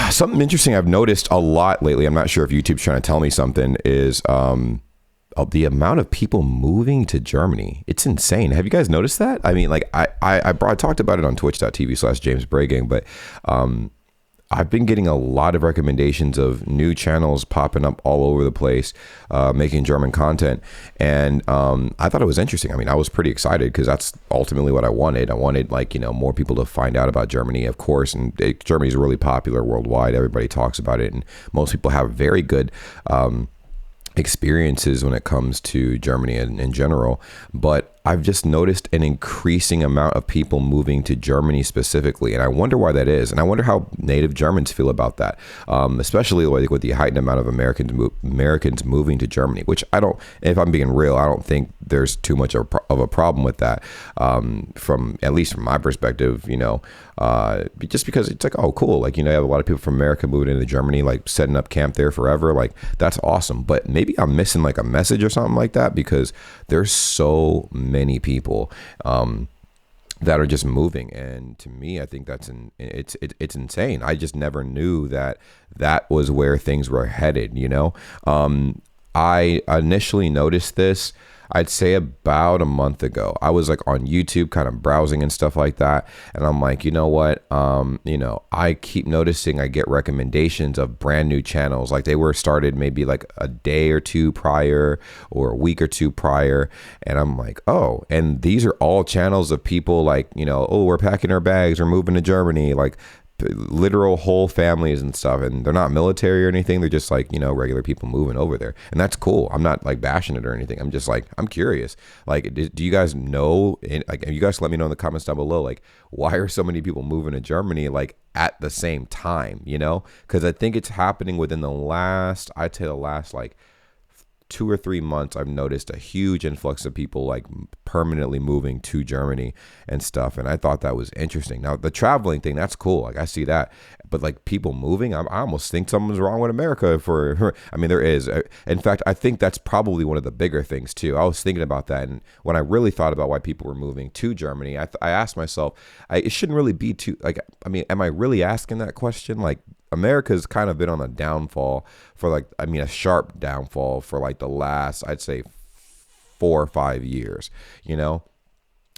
Something interesting I've noticed a lot lately, I'm not sure if YouTube's trying to tell me something, is of the amount of people moving to Germany. It's insane. Have you guys noticed that? I mean, like I talked about it on twitch.tv/James Bray Gang, but I've been getting a lot of recommendations of new channels popping up all over the place, making German content. And I thought it was interesting. I mean, I was pretty excited because that's ultimately what I wanted. I wanted, like, you know, more people to find out about Germany, of course. And Germany's really popular worldwide. Everybody talks about it. And most people have very good experiences when it comes to Germany in general. But I've just noticed an increasing amount of people moving to Germany specifically, and I wonder why that is, and I wonder how native Germans feel about that, especially like with the heightened amount of Americans moving to Germany, which I don't, if I'm being real, I don't think there's too much of a problem with that, from at least from my perspective, you know, just because it's like, oh, cool, like, you know, you have a lot of people from America moving into Germany, like setting up camp there forever, like that's awesome. But maybe I'm missing like a message or something like that, because there's so many people that are just moving, and to me, I think that's it's insane. I just never knew that was where things were headed. You know, I initially noticed this, I'd say about a month ago. I was like on YouTube kind of browsing and stuff like that. And I'm like, you know what? You know, I keep noticing I get recommendations of brand new channels. Like they were started maybe like a day or two prior or a week or two prior. And I'm like, oh, and these are all channels of people like, you know, oh, we're packing our bags, we're moving to Germany. Like literal whole families and stuff, and they're not military or anything, they're just like, you know, regular people moving over there, and that's cool. I'm not like bashing it or anything, I'm just like, I'm curious, like, do you guys know, like, you guys let me know in the comments down below, like, why are so many people moving to Germany like at the same time, you know? Because I think it's happening within the last, I'd say the last like 2 or 3 months, I've noticed a huge influx of people like permanently moving to Germany and stuff. And I thought that was interesting. Now, the traveling thing, that's cool. Like I see that. But like people moving, I almost think something's wrong with America I mean, there is. In fact, I think that's probably one of the bigger things too. I was thinking about that. And when I really thought about why people were moving to Germany, I asked myself, it shouldn't really be too, like, I mean, am I really asking that question? Like, America's kind of been on a downfall for like, I mean, a sharp downfall for like the last, I'd say 4 or 5 years, you know?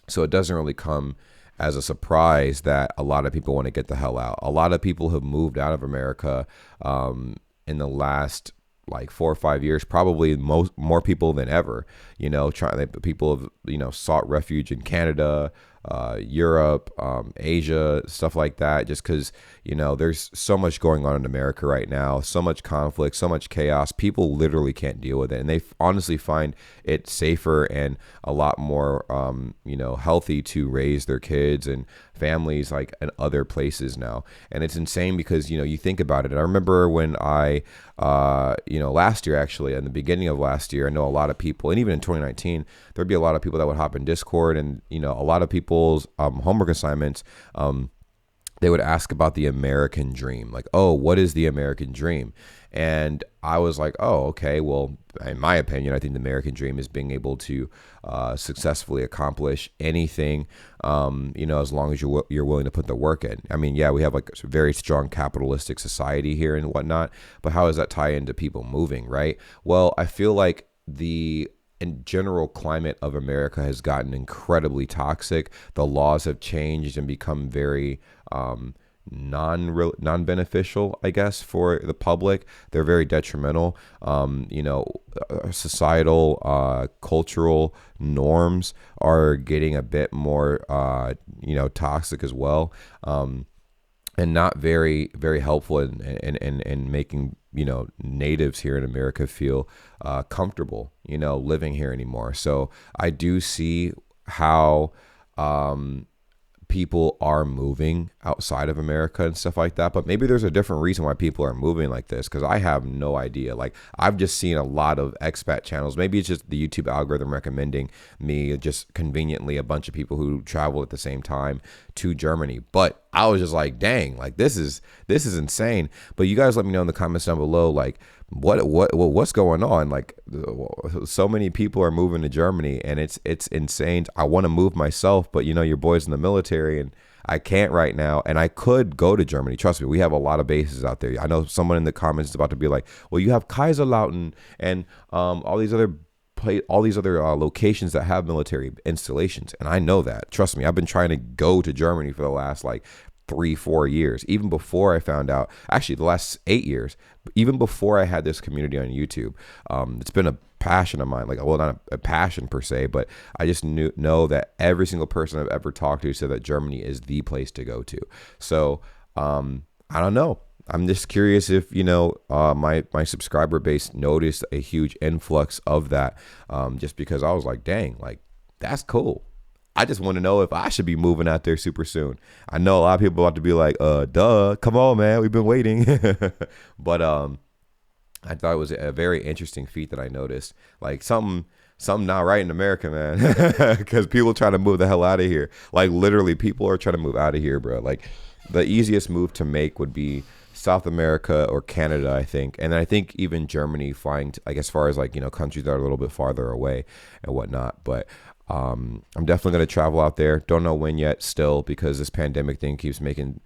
So it doesn't really come as a surprise that a lot of people want to get the hell out. A lot of people have moved out of America in the last like 4 or 5 years, probably more people than ever, you know, people have, you know, sought refuge in Canada, Europe, Asia, stuff like that, just because, you know, there's so much going on in America right now, so much conflict, so much chaos. People literally can't deal with it, and they honestly find it safer and a lot more, you know, healthy to raise their kids and families like in other places now. And it's insane because, you know, you think about it. I remember when I, you know, last year, actually, in the beginning of last year, I know a lot of people, and even in 2019, there'd be a lot of people that would hop in Discord, and, you know, a lot of people's homework assignments, they would ask about the American dream. Like, oh, what is the American dream? And I was like, oh, okay, well, in my opinion, I think the American dream is being able to successfully accomplish anything, you know, as long as you're willing to put the work in. I mean, yeah, we have like a very strong capitalistic society here and whatnot, but how does that tie into people moving, right? Well, I feel like the general climate of America has gotten incredibly toxic. The laws have changed and become very non-beneficial, I guess, for the public. They're very detrimental. You know, societal, cultural norms are getting a bit more, you know, toxic as well. And not very, very helpful in making, you know, natives here in America feel comfortable, you know, living here anymore. So I do see how people are moving outside of America and stuff like that, but maybe there's a different reason why people are moving like this, because I have no idea. Like, I've just seen a lot of expat channels. Maybe it's just the YouTube algorithm recommending me just conveniently a bunch of people who travel at the same time to Germany. But I was just like, dang, like this is insane. But you guys let me know in the comments down below, like, what's going on? Like, so many people are moving to Germany, and it's insane. I want to move myself, but you know, your boy's in the military, and I can't right now, and I could go to Germany. Trust me, we have a lot of bases out there. I know someone in the comments is about to be like, "Well, you have Kaiserlautern and all these other locations that have military installations," and I know that. Trust me, I've been trying to go to Germany for the last like 3-4 years, even before I found out. Actually, the last 8 years, even before I had this community on YouTube. It's been a passion of mine, like, well, not a passion per se, but I just know that every single person I've ever talked to said that Germany is the place to go to. So I don't know. I'm just curious if, my subscriber base noticed a huge influx of that, just because I was like, dang, like, that's cool. I just want to know if I should be moving out there super soon. I know a lot of people about to be like, duh, come on, man, we've been waiting. But I thought it was a very interesting feat that I noticed. Like, something not right in America, man, because people trying to move the hell out of here. Like, literally, people are trying to move out of here, bro. Like, the easiest move to make would be South America or Canada, I think. And I think even Germany, flying to, like, as far as like, countries that are a little bit farther away and whatnot. But I'm definitely going to travel out there. Don't know when yet still, because this pandemic thing keeps making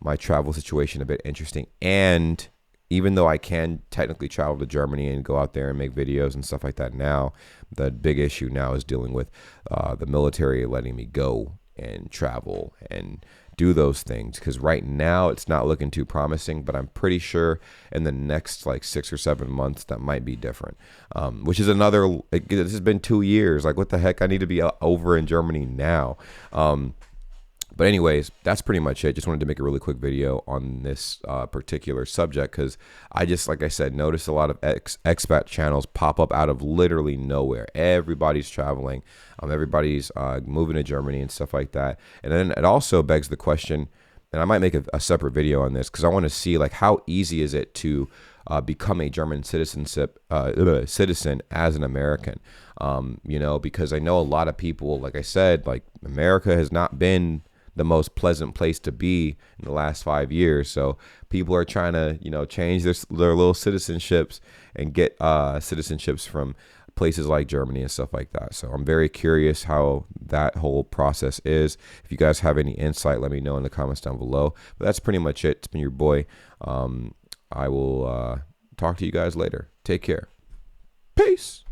my travel situation a bit interesting. And even though I can technically travel to Germany and go out there and make videos and stuff like that now, the big issue now is dealing with the military letting me go and travel and do those things, because right now it's not looking too promising, but I'm pretty sure in the next like 6 or 7 months that might be different, which is another, this has been 2 years. Like, what the heck? I need to be over in Germany now. But anyways, that's pretty much it. Just wanted to make a really quick video on this particular subject, because I just, like I said, noticed a lot of expat channels pop up out of literally nowhere. Everybody's traveling. Everybody's moving to Germany and stuff like that. And then it also begs the question, and I might make a separate video on this, because I want to see, like, how easy is it to become a German citizen as an American? Because I know a lot of people, like I said, like, America has not been the most pleasant place to be in the last 5 years. So people are trying to, change their little citizenships and get citizenships from places like Germany and stuff like that. So I'm very curious how that whole process is. If you guys have any insight, let me know in the comments down below. But that's pretty much it. It's been your boy. I will talk to you guys later. Take care. Peace.